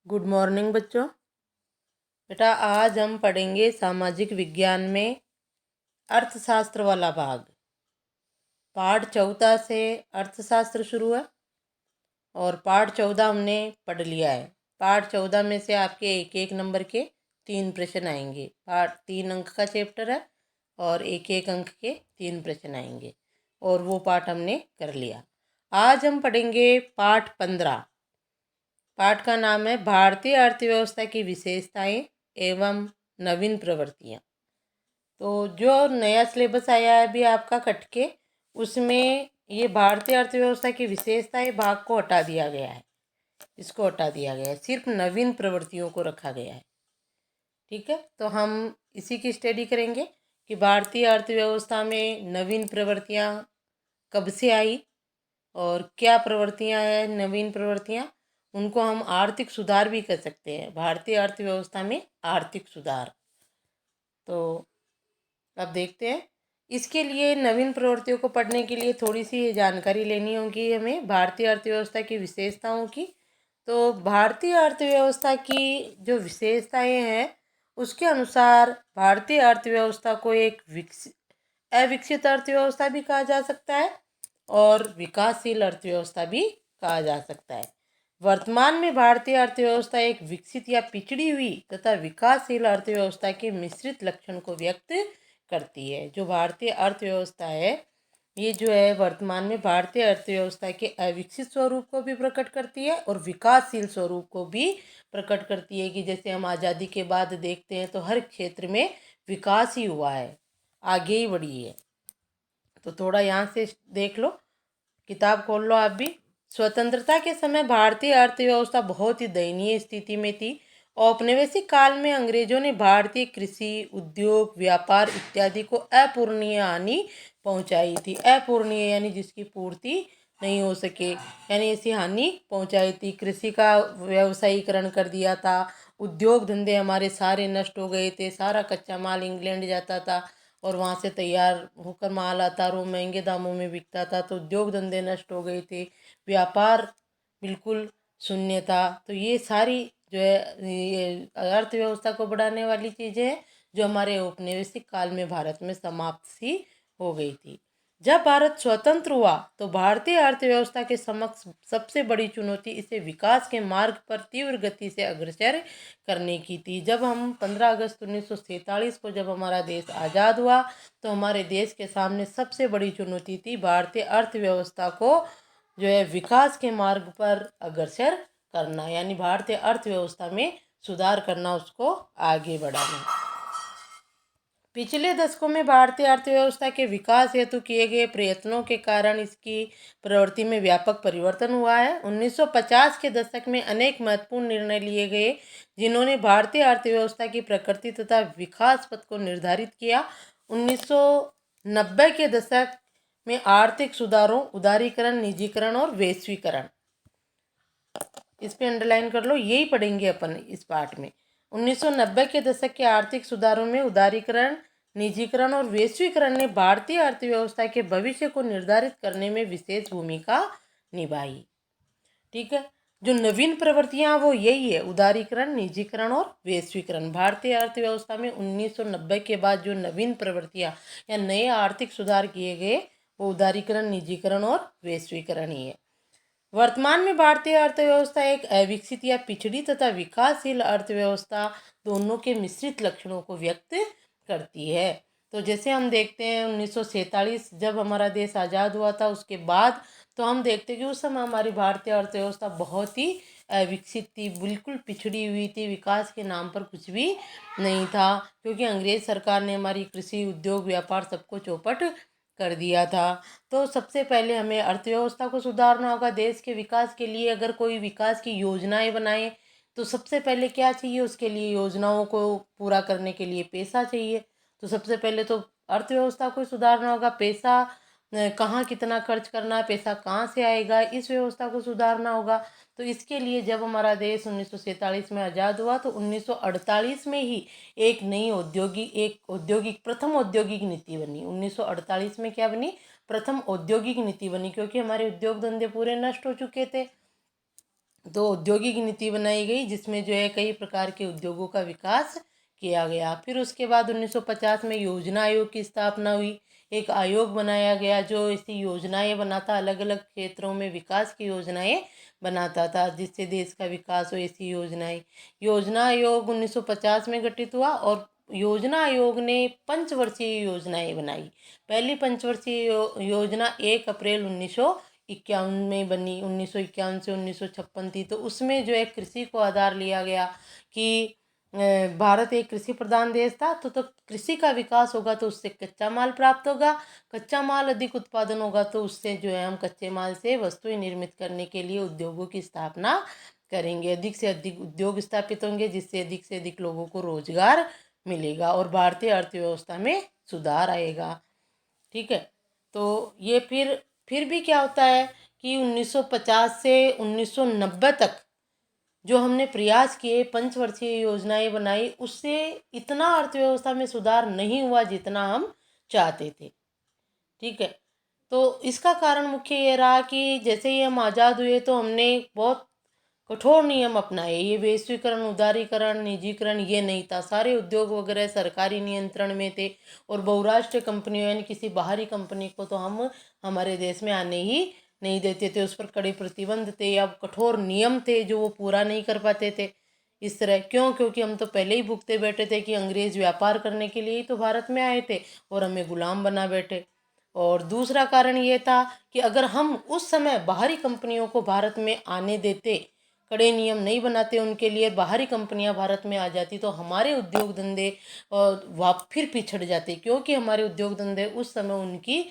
Good morning बच्चों। बेटा आज हम पढ़ेंगे सामाजिक विज्ञान में अर्थशास्त्र वाला भाग। पाठ 14 से अर्थशास्त्र शुरू है और पाठ 14 हमने पढ़ लिया है। पाठ 14 में से आपके एक एक नंबर के 3 प्रश्न आएंगे। पाठ 3 अंक का चैप्टर है और एक एक अंक के 3 प्रश्न आएंगे और वो पाठ हमने कर लिया। आज हम पढ़ेंगे पाठ 15। पाठ का नाम है भारतीय अर्थव्यवस्था की विशेषताएं एवं नवीन प्रवृत्तियां। तो जो नया सिलेबस आया है अभी आपका कटके, उसमें ये भारतीय अर्थव्यवस्था की विशेषताएं भाग को हटा दिया गया है। इसको हटा दिया गया है, सिर्फ नवीन प्रवृत्तियों को रखा गया है। ठीक है, तो हम इसी की स्टडी करेंगे कि भारतीय अर्थव्यवस्था में नवीन प्रवृत्तियां कब से आई और क्या प्रवृत्तियां हैं। नवीन प्रवृत्तियां, उनको हम आर्थिक सुधार भी कर सकते हैं। भारतीय अर्थव्यवस्था में आर्थिक सुधार, तो अब देखते हैं। इसके लिए नवीन प्रवृत्तियों को पढ़ने के लिए थोड़ी सी जानकारी लेनी होगी हमें भारतीय अर्थव्यवस्था की विशेषताओं की। तो भारतीय अर्थव्यवस्था की जो विशेषताएं हैं उसके अनुसार भारतीय अर्थव्यवस्था को एक अविकसित अर्थव्यवस्था भी कहा जा सकता है और विकासशील अर्थव्यवस्था भी कहा जा सकता है। वर्तमान में भारतीय अर्थव्यवस्था एक विकसित या पिछड़ी हुई तथा विकासशील अर्थव्यवस्था के मिश्रित लक्षण को व्यक्त करती है। जो भारतीय अर्थव्यवस्था है, ये जो है वर्तमान में भारतीय अर्थव्यवस्था के अविकसित स्वरूप को भी प्रकट करती है और विकासशील स्वरूप को भी प्रकट करती है। कि जैसे हम आज़ादी के बाद देखते हैं तो हर क्षेत्र में विकास ही हुआ है, आगे ही बढ़ी है। तो थोड़ा यहाँ से देख लो, किताब खोल लो आप भी। स्वतंत्रता के समय भारतीय अर्थव्यवस्था बहुत ही दयनीय स्थिति में थी। औपनिवेशिक काल में अंग्रेजों ने भारतीय कृषि, उद्योग, व्यापार इत्यादि को अपूरणीय हानि पहुंचाई थी। अपूरणीय यानी जिसकी पूर्ति नहीं हो सके, यानी ऐसी हानि पहुंचाई थी। कृषि का व्यवसायीकरण कर दिया था। उद्योग धंधे हमारे सारे नष्ट हो गए थे। सारा कच्चा माल इंग्लैंड जाता था और वहाँ से तैयार होकर माल आता और वो महंगे दामों में बिकता था। तो उद्योग धंधे नष्ट हो गए थे, व्यापार बिल्कुल शून्य था। तो ये सारी जो है ये अर्थव्यवस्था को बढ़ाने वाली चीज़ें हैं जो हमारे औपनिवेशिक काल में भारत में समाप्त सी हो गई थी। जब भारत स्वतंत्र हुआ तो भारतीय अर्थव्यवस्था के समक्ष सबसे बड़ी चुनौती इसे विकास के मार्ग पर तीव्र गति से अग्रसर करने की थी। जब हम 15 अगस्त 1947 को जब हमारा देश आज़ाद हुआ तो हमारे देश के सामने सबसे बड़ी चुनौती थी भारतीय अर्थव्यवस्था को जो है विकास के मार्ग पर अग्रसर करना, यानी भारतीय अर्थव्यवस्था में सुधार करना, उसको आगे बढ़ाना। पिछले दशकों में भारतीय अर्थव्यवस्था के विकास हेतु किए गए प्रयत्नों के कारण इसकी प्रवृत्ति में व्यापक परिवर्तन हुआ है। 1950 के दशक में अनेक महत्वपूर्ण निर्णय लिए गए जिन्होंने भारतीय अर्थव्यवस्था की प्रकृति तथा विकास पथ को निर्धारित किया। 1990 के दशक में आर्थिक सुधारों, उदारीकरण, निजीकरण और वैश्वीकरण, इस पे अंडरलाइन कर लो, यही पढ़ेंगे अपन इस पाठ में। 1990 के दशक के आर्थिक सुधारों में उदारीकरण, निजीकरण और वैश्वीकरण ने भारतीय अर्थव्यवस्था के भविष्य को निर्धारित करने में विशेष भूमिका निभाई। ठीक है, जो नवीन प्रवृत्तियां वो यही है, उदारीकरण, निजीकरण और वैश्वीकरण। भारतीय अर्थव्यवस्था में 1990 के बाद जो नवीन प्रवृत्तियां या नए आर्थिक सुधार किए गए वो उदारीकरण, निजीकरण और वैश्वीकरण ही है। वर्तमान में भारतीय अर्थव्यवस्था एक अविकसित या पिछड़ी तथा विकासशील अर्थव्यवस्था दोनों के मिश्रित लक्षणों को व्यक्त करती है। तो जैसे हम देखते हैं 1947 जब हमारा देश आज़ाद हुआ था उसके बाद तो हम देखते हैं कि उस समय हमारी भारतीय अर्थव्यवस्था बहुत ही अविकसित थी, बिल्कुल पिछड़ी हुई थी। विकास के नाम पर कुछ भी नहीं था क्योंकि अंग्रेज सरकार ने हमारी कृषि, उद्योग, व्यापार सबको चौपट कर दिया था। तो सबसे पहले हमें अर्थव्यवस्था को सुधारना होगा। देश के विकास के लिए अगर कोई विकास की योजनाएं बनाए तो सबसे पहले क्या चाहिए, उसके लिए योजनाओं को पूरा करने के लिए पैसा चाहिए। तो सबसे पहले तो अर्थव्यवस्था को सुधारना होगा। पैसा कहाँ कितना खर्च करना है, पैसा कहाँ से आएगा, इस व्यवस्था को सुधारना होगा। तो इसके लिए जब हमारा देश 1947 में आज़ाद हुआ तो 1948 में ही एक औद्योगिक प्रथम औद्योगिक नीति बनी। 1948 में क्या बनी? प्रथम औद्योगिक नीति बनी, क्योंकि हमारे उद्योग धंधे पूरे नष्ट हो चुके थे। दो औद्योगिक नीति बनाई गई जिसमें जो है कई प्रकार के उद्योगों का विकास किया गया। फिर उसके बाद 1950 में योजना आयोग की स्थापना हुई। एक आयोग बनाया गया जो ऐसी योजनाएं बनाता, अलग अलग क्षेत्रों में विकास की योजनाएं बनाता था जिससे देश का विकास हो, ऐसी योजनाएं। योजना आयोग 1950 में गठित हुआ और योजना आयोग ने पंचवर्षीय योजनाएं बनाई। पहली पंचवर्षीय योजना 1 अप्रैल 1951 में बनी। 1951 से 1956 थी। तो उसमें जो है कृषि को आधार लिया गया कि भारत एक कृषि प्रधान देश था, तो कृषि का विकास होगा तो उससे कच्चा माल प्राप्त होगा, कच्चा माल अधिक उत्पादन होगा तो उससे जो है हम कच्चे माल से वस्तुएं निर्मित करने के लिए उद्योगों की स्थापना करेंगे, अधिक से अधिक उद्योग स्थापित होंगे जिससे अधिक से अधिक लोगों को रोजगार मिलेगा और भारतीय अर्थव्यवस्था में सुधार आएगा। ठीक है। तो ये फिर भी क्या होता है कि 1950 से 1990 तक जो हमने प्रयास किए, पंचवर्षीय योजनाएं बनाई, उससे इतना अर्थव्यवस्था में सुधार नहीं हुआ जितना हम चाहते थे। ठीक है। तो इसका कारण मुख्य ये रहा कि जैसे ही हम आज़ाद हुए तो हमने बहुत कठोर नियम अपनाए। ये वैश्वीकरण, उदारीकरण, निजीकरण ये नहीं था। सारे उद्योग वगैरह सरकारी नियंत्रण में थे और बहुराष्ट्रीय कंपनियों यानी किसी बाहरी कंपनी को तो हम हमारे देश में आने ही नहीं देते थे। उस पर कड़े प्रतिबंध थे या कठोर नियम थे जो वो पूरा नहीं कर पाते थे। इस तरह क्यों? क्योंकि हम तो पहले ही भुगते बैठे थे कि अंग्रेज व्यापार करने के लिए ही तो भारत में आए थे और हमें गुलाम बना बैठे। और दूसरा कारण ये था कि अगर हम उस समय बाहरी कंपनियों को भारत में आने देते, कड़े नियम नहीं बनाते उनके लिए, बाहरी कंपनियां भारत में आ जाती तो हमारे उद्योग धंधे फिर पिछड़ जाते, क्योंकि हमारे उद्योग धंधे उस समय उनकी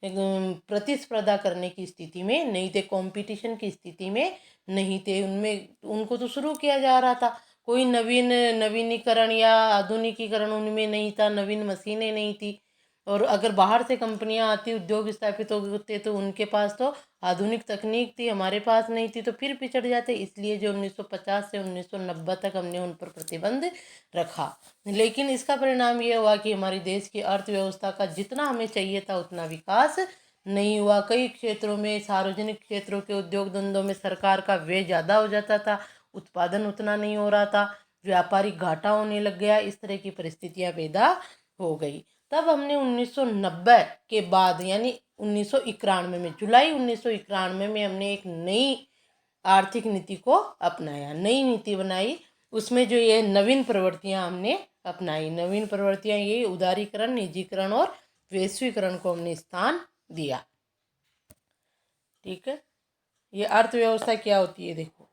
प्रतिस्पर्धा करने की स्थिति में नहीं थे, कंपटीशन की स्थिति में नहीं थे। उनमें उनको तो शुरू किया जा रहा था, कोई नवीनीकरण या आधुनिकीकरण उनमें नहीं था, नवीन मशीनें नहीं थी। और अगर बाहर से कंपनियां आती, उद्योग स्थापित होते तो उनके पास तो आधुनिक तकनीक थी, हमारे पास नहीं थी, तो फिर पिछड़ जाते। इसलिए जो 1950 से 1990 तक हमने उन पर प्रतिबंध रखा। लेकिन इसका परिणाम ये हुआ कि हमारे देश की अर्थव्यवस्था का जितना हमें चाहिए था उतना विकास नहीं हुआ। कई क्षेत्रों में, सार्वजनिक क्षेत्रों के उद्योग धंधों में सरकार का व्यय ज़्यादा हो जाता था, उत्पादन उतना नहीं हो रहा था, व्यापारिक घाटा होने लग गया। इस तरह की परिस्थितियां पैदा हो गई। तब हमने 1990 के बाद यानी 1991 में, जुलाई 1991 में हमने एक नई आर्थिक नीति को अपनाया, नई नीति बनाई। उसमें जो ये नवीन प्रवृत्तियां हमने अपनाई, नवीन प्रवृत्तियां ये उदारीकरण, निजीकरण और वैश्वीकरण को हमने स्थान दिया। ठीक है। ये अर्थव्यवस्था क्या होती है देखो,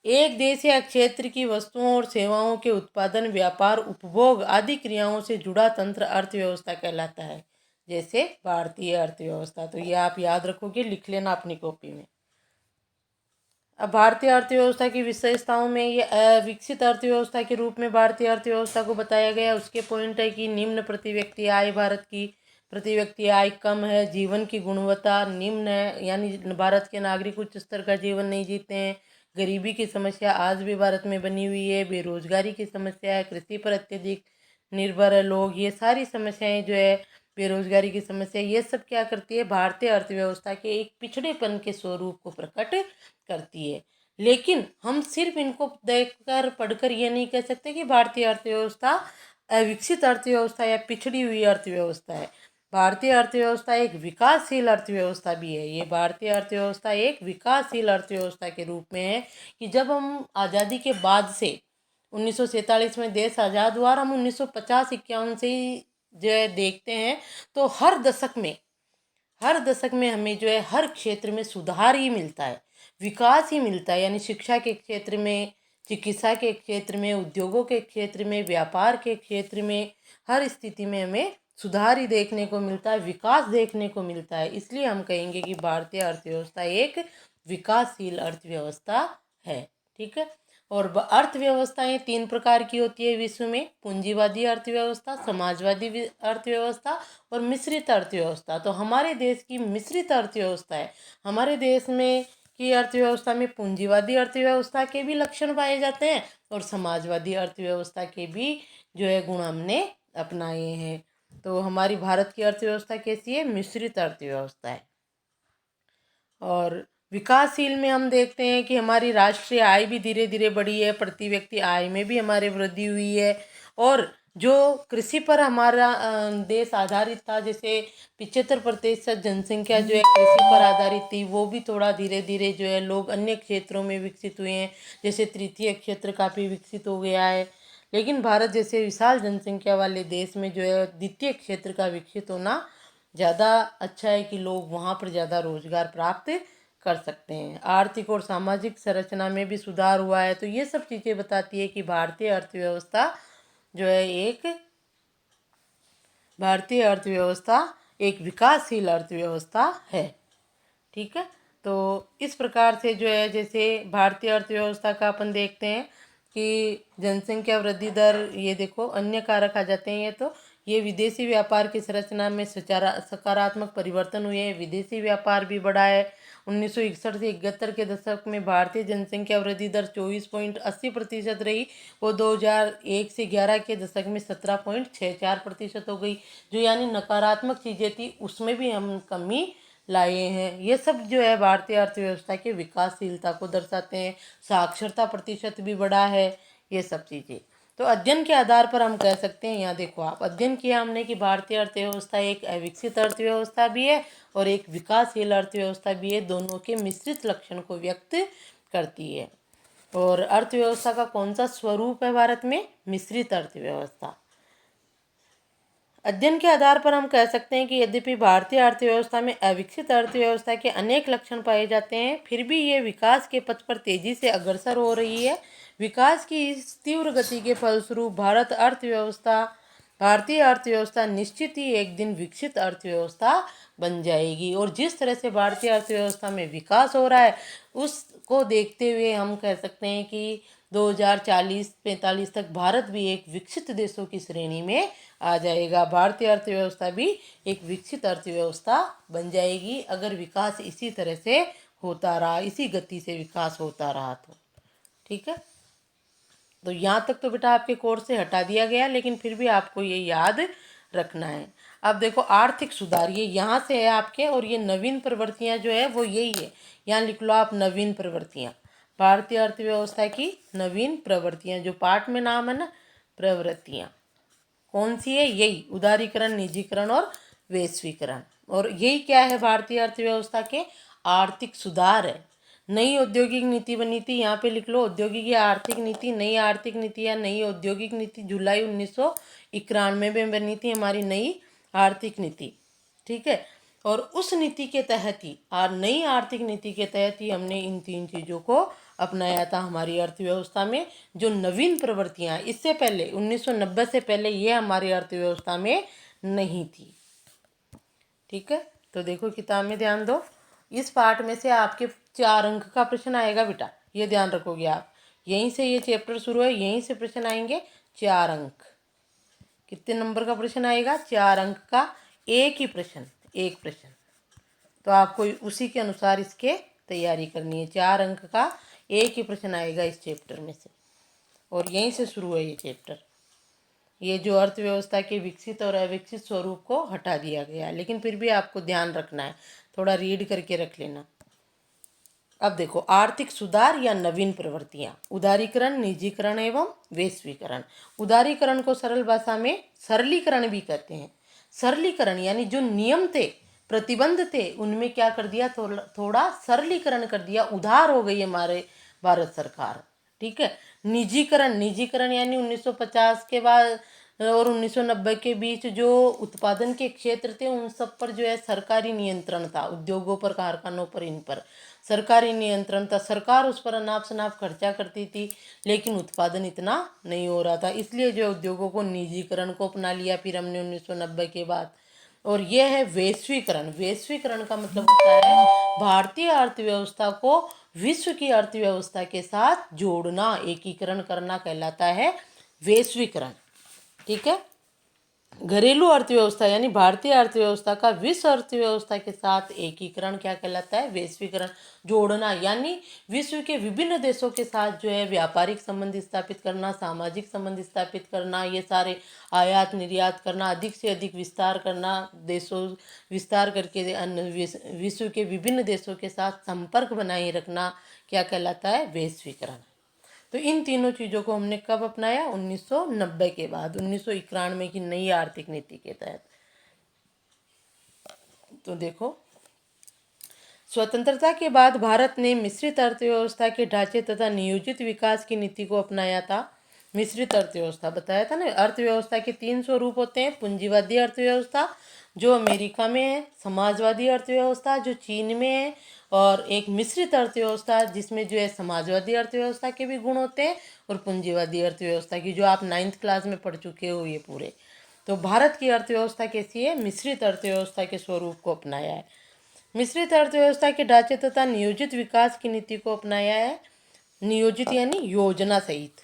एक देश या क्षेत्र की वस्तुओं और सेवाओं के उत्पादन, व्यापार, उपभोग आदि क्रियाओं से जुड़ा तंत्र अर्थव्यवस्था कहलाता है। जैसे भारतीय अर्थव्यवस्था, तो ये आप याद रखोगे, लिख लेना अपनी कॉपी में। अब भारतीय अर्थव्यवस्था की विशेषताओं में ये विकसित अर्थव्यवस्था के रूप में भारतीय अर्थव्यवस्था को बताया गया। उसके पॉइंट है कि निम्न प्रति व्यक्ति आय, भारत की प्रति व्यक्ति आय कम है, जीवन की गुणवत्ता निम्न है, यानी भारत के नागरिक उच्च स्तर का जीवन नहीं जीते हैं, गरीबी की समस्या आज भी भारत में बनी हुई है, बेरोजगारी की समस्या है, कृषि पर अत्यधिक निर्भर है लोग, ये सारी समस्याएं जो है, बेरोजगारी की समस्या, ये सब क्या करती है, भारतीय अर्थव्यवस्था के एक पिछड़ेपन के स्वरूप को प्रकट करती है। लेकिन हम सिर्फ इनको देखकर पढ़कर ये नहीं कह सकते कि भारतीय अर्थव्यवस्था विकसित अर्थव्यवस्था या पिछड़ी हुई अर्थव्यवस्था है। भारतीय अर्थव्यवस्था एक विकासशील अर्थव्यवस्था भी है। ये भारतीय अर्थव्यवस्था एक विकासशील अर्थव्यवस्था के रूप में है कि जब हम आज़ादी के बाद से 1947 में देश आज़ाद हुआ और हम 1950-51 से ही जो है देखते हैं तो हर दशक में हमें जो है हर क्षेत्र में सुधार ही मिलता है, विकास ही मिलता है। यानी शिक्षा के क्षेत्र में, चिकित्सा के क्षेत्र में, उद्योगों के क्षेत्र में, व्यापार के क्षेत्र में, हर स्थिति में हमें सुधार ही देखने को मिलता है, विकास देखने को मिलता है। इसलिए हम कहेंगे कि भारतीय अर्थव्यवस्था एक विकासशील अर्थव्यवस्था है। ठीक है। और अर्थव्यवस्थाएं 3 प्रकार की होती है विश्व में, पूंजीवादी अर्थव्यवस्था, समाजवादी अर्थव्यवस्था और मिश्रित अर्थव्यवस्था। तो हमारे देश की मिश्रित अर्थव्यवस्था है। हमारे देश में की अर्थव्यवस्था में पूंजीवादी अर्थव्यवस्था के भी लक्षण पाए जाते हैं और समाजवादी अर्थव्यवस्था के भी जो है गुण हमने अपनाए हैं। तो हमारी भारत की अर्थव्यवस्था कैसी है? मिश्रित अर्थव्यवस्था है। और विकासशील में हम देखते हैं कि हमारी राष्ट्रीय आय भी धीरे धीरे बढ़ी है, प्रति व्यक्ति आय में भी हमारे वृद्धि हुई है। और जो कृषि पर हमारा देश आधारित था, जैसे 75% जनसंख्या जो है कृषि पर आधारित थी, वो भी थोड़ा धीरे धीरे जो है लोग अन्य क्षेत्रों में विकसित हुए हैं। जैसे तृतीय क्षेत्र काफ़ी विकसित हो गया है। लेकिन भारत जैसे विशाल जनसंख्या वाले देश में जो है द्वितीय क्षेत्र का विकसित होना ज़्यादा अच्छा है कि लोग वहाँ पर ज़्यादा रोजगार प्राप्त कर सकते हैं। आर्थिक और सामाजिक संरचना में भी सुधार हुआ है। तो ये सब चीज़ें बताती है कि भारतीय अर्थव्यवस्था एक विकासशील अर्थव्यवस्था है। ठीक है। तो इस प्रकार से जो है, जैसे भारतीय अर्थव्यवस्था का अपन देखते हैं कि जनसंख्या वृद्धि दर, ये देखो अन्य कारक आ जाते हैं। ये विदेशी व्यापार की संरचना में सकारात्मक परिवर्तन हुए हैं। विदेशी व्यापार भी बढ़ा है। 1961 से 71 के दशक में भारतीय जनसंख्या वृद्धि दर 24.80% रही। वो 2001 से 11 के दशक में 17.64% हो गई। जो यानी नकारात्मक चीज़ें थी उसमें भी हम कमी लाए हैं। ये सब जो है भारतीय अर्थव्यवस्था की विकासशीलता को दर्शाते हैं। साक्षरता प्रतिशत भी बढ़ा है। ये सब चीज़ें तो अध्ययन के आधार पर हम कह सकते हैं। यहाँ देखो, आप अध्ययन किया हमने कि भारतीय अर्थव्यवस्था एक अविकसित अर्थव्यवस्था भी है और एक विकासशील अर्थव्यवस्था भी है। दोनों के मिश्रित लक्षण को व्यक्त करती है। और अर्थव्यवस्था का कौन सा स्वरूप है भारत में? मिश्रित अर्थव्यवस्था। अध्ययन के आधार पर हम कह सकते हैं कि यद्यपि भारतीय अर्थव्यवस्था में अविकसित अर्थव्यवस्था के अनेक लक्षण पाए जाते हैं, फिर भी ये विकास के पथ पर तेजी से अग्रसर हो रही है। विकास की इस तीव्र गति के फलस्वरूप भारतीय अर्थव्यवस्था निश्चित ही एक दिन विकसित अर्थव्यवस्था बन जाएगी। और जिस तरह से भारतीय अर्थव्यवस्था में विकास हो रहा है, उसको देखते हुए हम कह सकते हैं कि 2040-45 तक भारत भी एक विकसित देशों की श्रेणी में आ जाएगा। भारतीय अर्थव्यवस्था भी एक विकसित अर्थव्यवस्था बन जाएगी अगर विकास इसी तरह से होता रहा, इसी गति से विकास होता रहा तो। ठीक है। तो यहाँ तक तो बेटा आपके कोर्स से हटा दिया गया, लेकिन फिर भी आपको ये याद रखना है। अब देखो, आर्थिक सुधार ये यहाँ से है आपके, और ये नवीन प्रवृत्तियाँ जो है वो यही है। यहाँ लिख लो आप, नवीन प्रवृत्तियाँ। भारतीय अर्थव्यवस्था की नवीन प्रवृत्तियाँ, जो पाठ में नाम है ना, प्रवृत्तियाँ कौन सी है? यही उदारीकरण, निजीकरण और वैश्वीकरण। और यही क्या है भारतीय अर्थव्यवस्था के? आर्थिक सुधार है। नई औद्योगिक नीति बनी थी, यहाँ पे लिख लो, औद्योगिक या आर्थिक नीति। नई आर्थिक नीति या नई औद्योगिक नीति जुलाई 1991 में बनी थी हमारी नई आर्थिक नीति। ठीक है। और उस नीति के तहत ही, नई आर्थिक नीति के तहत ही हमने इन 3 चीज़ों को अपनाया था हमारी अर्थव्यवस्था में। जो नवीन प्रवृत्तियाँ, इससे पहले 1990 से पहले ये हमारी अर्थव्यवस्था में नहीं थी। ठीक है। तो देखो, किताब में ध्यान दो। इस पाठ में से आपके 4 अंक का प्रश्न आएगा बेटा, ये ध्यान रखोगे आप। यहीं से ये चैप्टर शुरू है, यहीं से प्रश्न आएंगे 4 अंक। कितने नंबर का प्रश्न आएगा? 4 अंक का एक ही प्रश्न, एक प्रश्न। तो आपको उसी के अनुसार इसके तैयारी करनी है। 4 अंक का एक ही प्रश्न आएगा इस चैप्टर में से, और यहीं से शुरू है ये चैप्टर। ये जो अर्थव्यवस्था के विकसित और अविकसित स्वरूप को हटा दिया गया है, लेकिन फिर भी आपको ध्यान रखना है, थोड़ा रीड करके रख लेना। अब देखो, आर्थिक सुधार या नवीन प्रवृत्तियां। उदारीकरण, निजीकरण एवं वैश्वीकरण। उदारीकरण को सरल भाषा में सरलीकरण भी कहते हैं। सरलीकरण यानी जो नियम थे, प्रतिबंध थे, उनमें क्या कर दिया? थोड़ा सरलीकरण कर दिया, उधार हो गई हमारे भारत सरकार। ठीक है। निजीकरण यानी 1950 के बाद और 1990 के बीच जो उत्पादन के क्षेत्र थे, उन सब पर जो है सरकारी नियंत्रण था। उद्योगों पर, कारखानों पर, इन पर सरकारी नियंत्रण था। सरकार उस पर अनाप शनाप खर्चा करती थी, लेकिन उत्पादन इतना नहीं हो रहा था। इसलिए जो उद्योगों को निजीकरण को अपना लिया फिर हमने 1990 के बाद। और यह है वैश्वीकरण। वैश्वीकरण का मतलब होता है भारतीय अर्थव्यवस्था को विश्व की अर्थव्यवस्था के साथ जोड़ना, एकीकरण करना कहलाता है वैश्वीकरण। ठीक है। घरेलू अर्थव्यवस्था यानी भारतीय अर्थव्यवस्था का विश्व अर्थव्यवस्था के साथ एकीकरण क्या कहलाता है? वैश्वीकरण, जोड़ना, यानी विश्व के विभिन्न देशों के साथ जो है व्यापारिक संबंध स्थापित करना, सामाजिक संबंध स्थापित करना, ये सारे आयात निर्यात करना, अधिक से अधिक विस्तार करना, देशों विस्तार करके विश्व के विभिन्न देशों के साथ संपर्क बनाए रखना क्या कहलाता है? वैश्वीकरण। तो इन तीनों चीज़ों को हमने कब अपनाया? 1990 के बाद, 1991 की नई आर्थिक नीति के तहत। तो देखो, स्वतंत्रता के बाद भारत ने मिश्रित अर्थव्यवस्था के ढांचे तथा नियोजित विकास की नीति को अपनाया था। मिश्रित अर्थव्यवस्था बताया था ना, अर्थव्यवस्था के 3 स्वरूप होते हैं। पूंजीवादी अर्थव्यवस्था जो अमेरिका में है, समाजवादी अर्थव्यवस्था जो चीन में है, और एक मिश्रित अर्थव्यवस्था जिसमें जो है समाजवादी अर्थव्यवस्था के भी गुण होते हैं और पूंजीवादी अर्थव्यवस्था की, जो आप 9th क्लास में पढ़ चुके हो ये पूरे। तो भारत की अर्थव्यवस्था कैसी है? मिश्रित अर्थव्यवस्था के स्वरूप को अपनाया है। मिश्रित अर्थव्यवस्था के ढांचे तथा नियोजित विकास की नीति को अपनाया है। नियोजित यानी योजना सहित।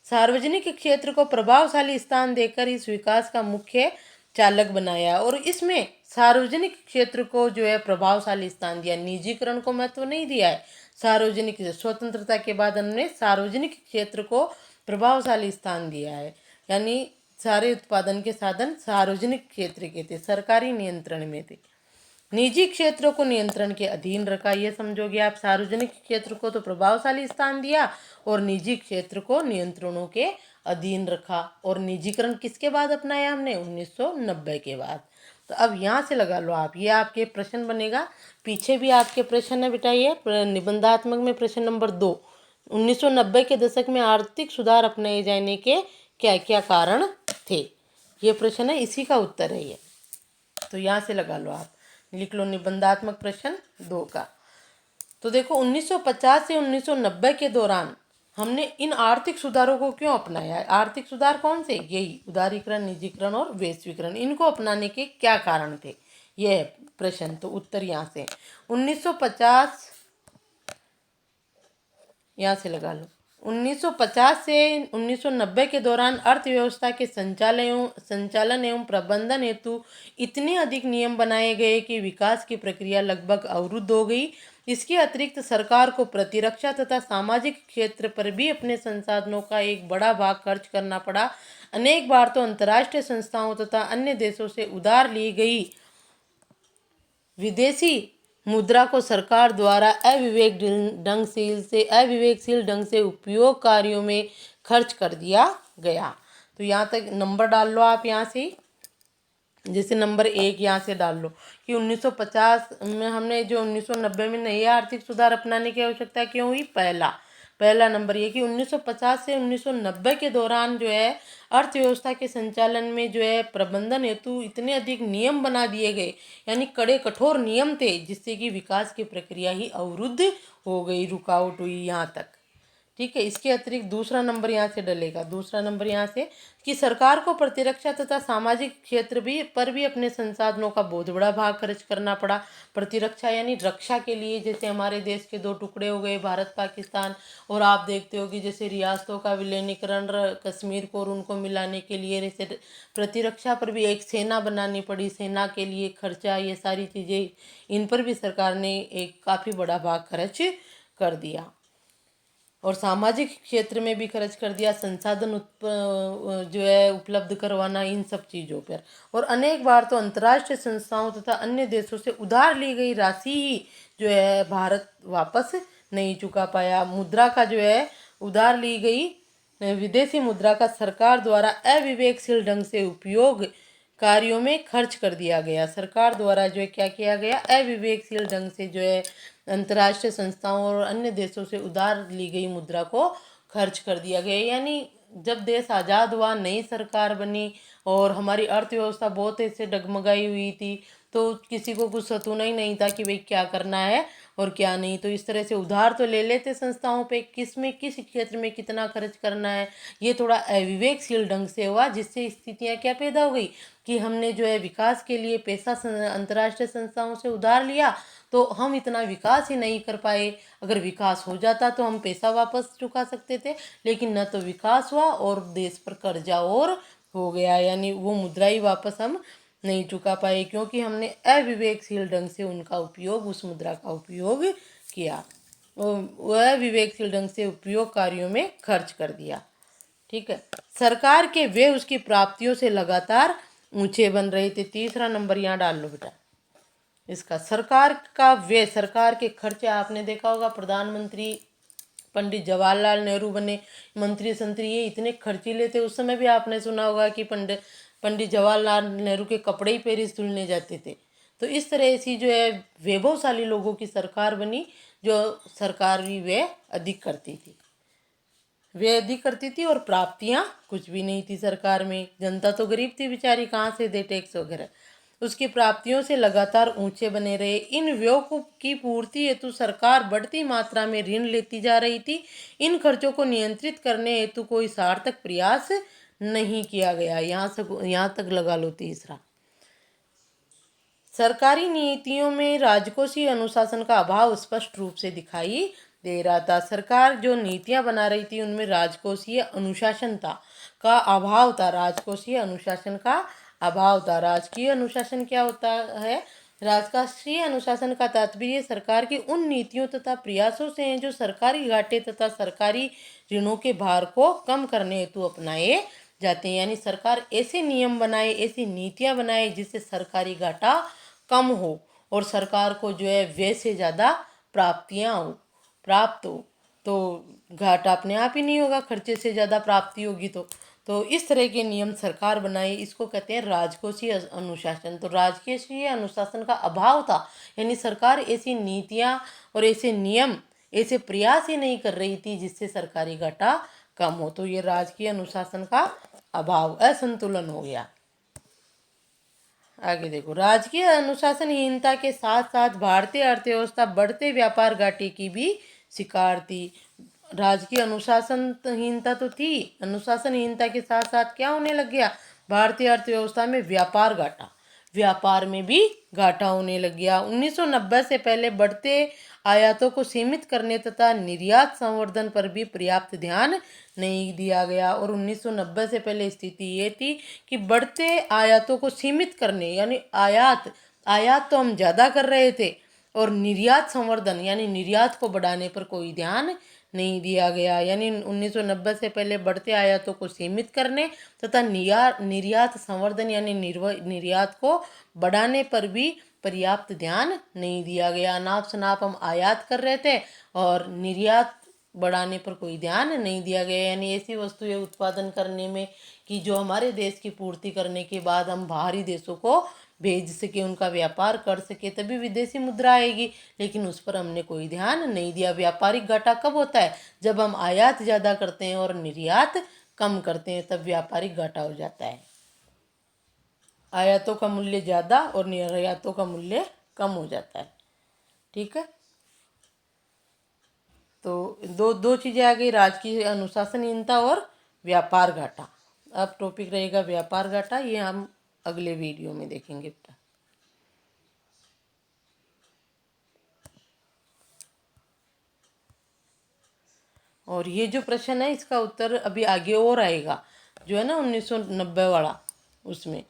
सार्वजनिक क्षेत्र को प्रभावशाली स्थान देकर इस विकास का मुख्य चालक बनाया, और इसमें सार्वजनिक क्षेत्र को जो है प्रभावशाली स्थान दिया, निजीकरण को महत्व नहीं दिया है। सार्वजनिक, स्वतंत्रता के बाद हमने सार्वजनिक क्षेत्र को प्रभावशाली स्थान दिया है, यानी सारे उत्पादन के साधन सार्वजनिक क्षेत्र के थे, सरकारी नियंत्रण में थे। निजी क्षेत्रों को नियंत्रण के अधीन रखा, ये समझोगे आप। सार्वजनिक क्षेत्र को तो प्रभावशाली स्थान दिया और निजी क्षेत्र को नियंत्रणों के अधीन रखा। और निजीकरण किसके बाद अपनाया हमने? 1990 के बाद। तो अब यहाँ से लगा लो आप, ये आपके प्रश्न बनेगा। पीछे भी आपके प्रश्न है बेटा, ये निबंधात्मक में प्रश्न नंबर 2, 1990 के दशक में आर्थिक सुधार अपनाए जाने के क्या क्या कारण थे, ये प्रश्न है, इसी का उत्तर है ये। तो यहाँ से लगा लो आप, लिख लो निबंधात्मक प्रश्न 2 का। तो देखो, 1950 से 1990 के दौरान हमने इन आर्थिक सुधारों को क्यों अपनाया है? आर्थिक सुधार कौन से? यही उदारीकरण, निजीकरण और वैश्वीकरण। इनको अपनाने के क्या कारण थे, ये है प्रश्न। तो उत्तर यहाँ से 1950, यहाँ से लगा लो। 1950 से 1990 के दौरान अर्थव्यवस्था के संचालन एवं प्रबंधन हेतु इतने अधिक नियम बनाए गए कि विकास की प्रक्रिया लगभग अवरुद्ध हो गई। इसके अतिरिक्त सरकार को प्रतिरक्षा तथा सामाजिक क्षेत्र पर भी अपने संसाधनों का एक बड़ा भाग खर्च करना पड़ा। अनेक बार तो अंतर्राष्ट्रीय संस्थाओं तथा अन्य देशों से उधार ली गई विदेशी मुद्रा को सरकार द्वारा अविवेकशील ढंग से उपयोग कार्यों में खर्च कर दिया गया। तो यहाँ तक नंबर डाल लो आप यहाँ से, जैसे नंबर 1 यहाँ से डाल लो कि 1950 में हमने जो 1990 में नई आर्थिक सुधार अपनाने की आवश्यकता क्यों हुई। पहला नंबर ये कि 1950 से 1990 के दौरान जो है अर्थव्यवस्था के संचालन में जो है प्रबंधन हेतु इतने अधिक नियम बना दिए गए, यानी कड़े कठोर नियम थे, जिससे कि विकास की प्रक्रिया ही अवरुद्ध हो गई, रुकावट हुई यहाँ तक। ठीक है। इसके अतिरिक्त दूसरा नंबर यहाँ से डलेगा, दूसरा नंबर यहाँ से कि सरकार को प्रतिरक्षा तथा सामाजिक क्षेत्र पर भी अपने संसाधनों का बहुत बड़ा भाग खर्च करना पड़ा। प्रतिरक्षा यानी रक्षा के लिए, जैसे हमारे देश के 2 टुकड़े हो गए, भारत पाकिस्तान, और आप देखते हो कि जैसे रियासतों का विलीनीकरण, कश्मीर को और उनको मिलाने के लिए जैसे प्रतिरक्षा पर भी एक सेना बनानी पड़ी, सेना के लिए खर्चा, ये सारी चीज़ें, इन पर भी सरकार ने एक काफ़ी बड़ा भाग खर्च कर दिया। और सामाजिक क्षेत्र में भी खर्च कर दिया, संसाधन जो है उपलब्ध करवाना, इन सब चीज़ों पर। और अनेक बार तो अंतर्राष्ट्रीय संस्थाओं तथा अन्य देशों से उधार ली गई राशि ही जो है भारत वापस नहीं चुका पाया। मुद्रा का जो है उधार ली गई विदेशी मुद्रा का सरकार द्वारा अविवेकशील ढंग से उपयोग कार्यों में खर्च कर दिया गया। सरकार द्वारा जो है क्या किया गया, अविवेकशील ढंग से जो है अंतर्राष्ट्रीय संस्थाओं और अन्य देशों से उधार ली गई मुद्रा को खर्च कर दिया गया। यानी जब देश आज़ाद हुआ, नई सरकार बनी और हमारी अर्थव्यवस्था बहुत ऐसे डगमगाई हुई थी, तो किसी को कुछ सतूना ही नहीं था कि भाई क्या करना है और क्या नहीं। तो इस तरह से उधार तो ले लेते संस्थाओं पे, किस क्षेत्र में कितना खर्च करना है, ये थोड़ा अविवेकशील ढंग से हुआ, जिससे स्थितियाँ क्या पैदा हो गई कि हमने जो है विकास के लिए पैसा अंतर्राष्ट्रीय संस्थाओं से उधार लिया, तो हम इतना विकास ही नहीं कर पाए। अगर विकास हो जाता तो हम पैसा वापस चुका सकते थे, लेकिन न तो विकास हुआ और देश पर कर्जा और हो गया, यानी वो मुद्रा ही वापस हम नहीं चुका पाए, क्योंकि हमने अविवेकशील ढंग से उनका उपयोग, उस मुद्रा का उपयोग किया, वह विवेकशील ढंग से उपयोग कार्यों में खर्च कर दिया। ठीक है। सरकार के वे उसकी प्राप्तियों से लगातार ऊंचे बन रहे थे। तीसरा नंबर यहाँ डाल लो बेटा इसका। सरकार का व्यय, सरकार के खर्चे, आपने देखा होगा प्रधानमंत्री पंडित जवाहरलाल नेहरू बने, मंत्री संत्री ये इतने खर्चीले थे। उस समय भी आपने सुना होगा कि पंडित जवाहरलाल नेहरू के कपड़े ही पेरिस धुलने जाते थे। तो इस तरह ऐसी जो है वैभवशाली लोगों की सरकार बनी, जो सरकार भी व्यय अधिक करती थी, व्यय अधिक करती थी और प्राप्तियां कुछ भी नहीं थी सरकार में। जनता तो गरीब थी बेचारी, कहाँ से दे टैक्स वगैरह। उसकी प्राप्तियों से लगातार ऊंचे बने रहे। इन व्ययों की पूर्ति हेतु सरकार बढ़ती मात्रा में ऋण लेती जा रही थी। इन खर्चों को नियंत्रित करने हेतु कोई सार्थक प्रयास नहीं किया गया। यहाँ तक लगा लो तीसरा। सरकारी नीतियों में राजकोषीय अनुशासन का अभाव स्पष्ट रूप से दिखाई दे रहा था। सरकार जो नीतियां बना रही थी उनमें राजकोषीय अनुशासन का अभाव था। राजकोषीय अनुशासन का अभाव था। राजकीय अनुशासन क्या होता है? राजकोषीय अनुशासन का तात्पर्य सरकार की उन नीतियों तथा प्रयासों से है जो सरकारी घाटे तथा सरकारी ऋणों के भार को कम करने हेतु अपनाए जाते हैं। यानी सरकार ऐसे नियम बनाए, ऐसी नीतियां बनाए जिससे सरकारी घाटा कम हो और सरकार को जो है व्यय से ज़्यादा प्राप्तियां प्राप्त हो। तो घाटा अपने आप ही नहीं होगा, खर्चे से ज़्यादा प्राप्ति होगी। तो इस तरह के नियम सरकार बनाए, इसको कहते हैं राजकोषीय अनुशासन। तो राजकोषीय अनुशासन का अभाव था, यानी सरकार ऐसी नीतियां और ऐसे नियम, ऐसे प्रयास ही नहीं कर रही थी जिससे सरकारी घाटा कम हो। तो ये राजकीय अनुशासन का अभाव, असंतुलन हो गया। आगे देखो, राजकीय अनुशासनहीनता के साथ साथ भारतीय अर्थव्यवस्था बढ़ते व्यापार घाटे की भी शिकार थी। राजकीय अनुशासनहीनता तो थी, अनुशासनहीनता के साथ साथ क्या होने लग गया? भारतीय अर्थव्यवस्था में व्यापार घाटा, व्यापार में भी घाटा होने लग गया। 1990 से पहले बढ़ते आयातों को सीमित करने तथा निर्यात संवर्धन पर भी पर्याप्त ध्यान नहीं दिया गया। और 1990 से पहले स्थिति ये थी कि बढ़ते आयातों को सीमित करने, यानी आयात तो हम ज़्यादा कर रहे थे, और निर्यात संवर्धन यानी निर्यात को बढ़ाने पर कोई ध्यान नहीं दिया गया। यानी 1990 से पहले बढ़ते आयातों को सीमित करने तथा निर्यात संवर्धन यानी निर्यात को बढ़ाने पर भी पर्याप्त ध्यान नहीं दिया गया। नाप शनाप हम आयात कर रहे थे और निर्यात बढ़ाने पर कोई ध्यान नहीं दिया गया। यानी ऐसी वस्तुएं उत्पादन करने में कि जो हमारे देश की पूर्ति करने के बाद हम बाहरी देशों को भेज सके, उनका व्यापार कर सके, तभी विदेशी मुद्रा आएगी। लेकिन उस पर हमने कोई ध्यान नहीं दिया। व्यापारिक घाटा कब होता है? जब हम आयात ज़्यादा करते हैं और निर्यात कम करते हैं, तब व्यापारिक घाटा हो जाता है। आयातों का मूल्य ज़्यादा और निर्यातों का मूल्य कम हो जाता है। ठीक है। तो दो चीज़ें आ गई, राजकीय अनुशासनहीनता और व्यापार घाटा। अब टॉपिक रहेगा व्यापार घाटा, ये हम अगले वीडियो में देखेंगे बेटा। और ये जो प्रश्न है इसका उत्तर अभी आगे और आएगा, जो है ना 1990 वाला, उसमें